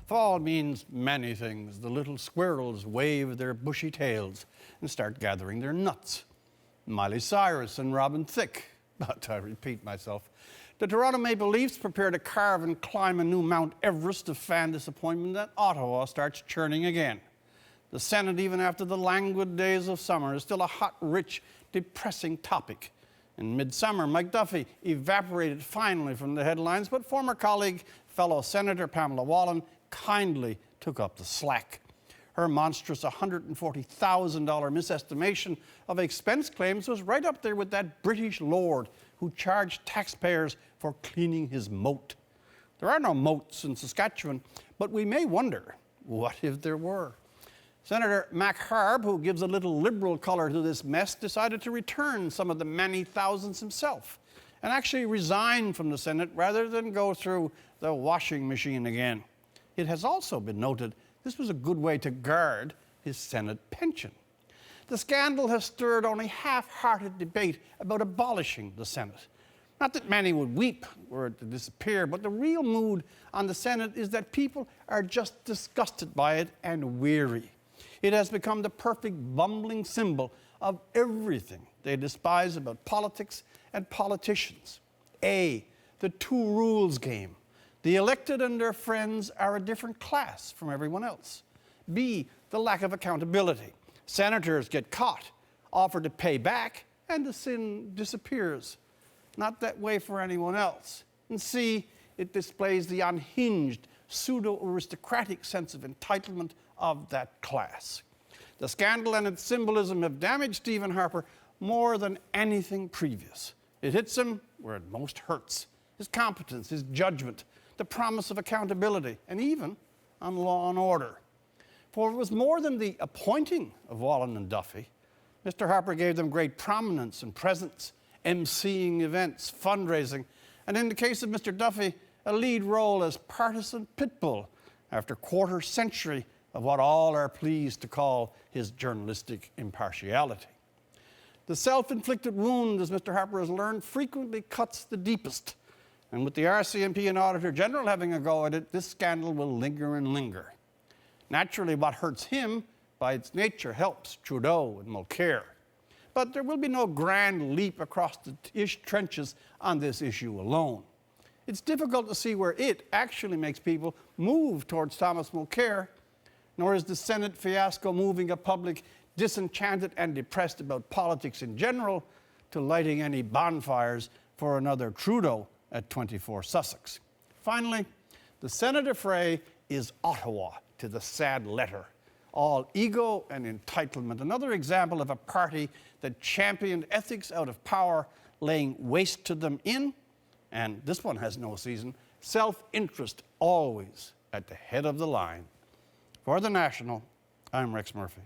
Fall means many things. The little squirrels wave their bushy tails and start gathering their nuts. Miley Cyrus and Robin Thicke, but I repeat myself. The Toronto Maple Leafs prepare to carve and climb a new Mount Everest of fan disappointment, and Ottawa starts churning again. The Senate, even after the languid days of summer, is still a hot, rich, depressing topic. In midsummer, Mike Duffy evaporated finally from the headlines, but former colleague, fellow Senator Pamela Wallin, kindly took up the slack. Her monstrous $140,000 misestimation of expense claims was right up there with that British lord who charged taxpayers for cleaning his moat. There are no moats in Saskatchewan, but we may wonder, what if there were? Senator Mac Harb, who gives a little liberal color to this mess, decided to return some of the many thousands himself and actually resign from the Senate rather than go through the washing machine again. It has also been noted this was a good way to guard his Senate pension. The scandal has stirred only half-hearted debate about abolishing the Senate. Not that many would weep were it to disappear, but the real mood on the Senate is that people are just disgusted by it and weary. It has become the perfect bumbling symbol of everything they despise about politics and politicians. A, the two rules game. The elected and their friends are a different class from everyone else. B, the lack of accountability. Senators get caught, offer to pay back, and the sin disappears. Not that way for anyone else. And C, it displays the unhinged, pseudo-aristocratic sense of entitlement of that class. The scandal and its symbolism have damaged Stephen Harper more than anything previous. It hits him where it most hurts: his competence, his judgment, the promise of accountability, and even on law and order. For it was more than the appointing of Wallin and Duffy. Mr. Harper gave them great prominence and presence, emceeing events, fundraising, and in the case of Mr. Duffy, a lead role as partisan pitbull after a quarter century of what all are pleased to call his journalistic impartiality. The self-inflicted wound, as Mr. Harper has learned, frequently cuts the deepest. And with the RCMP and Auditor General having a go at it, this scandal will linger and linger. Naturally, what hurts him, by its nature, helps Trudeau and Mulcair. But there will be no grand leap across the trenches on this issue alone. It's difficult to see where it actually makes people move towards Thomas Mulcair, nor is the Senate fiasco moving a public disenchanted and depressed about politics in general to lighting any bonfires for another Trudeau at 24 Sussex. Finally, the Senate affray is Ottawa to the sad letter. All ego and entitlement. Another example of a party that championed ethics out of power, laying waste to them in, and this one has no season, self-interest always at the head of the line. For The National, I'm Rex Murphy.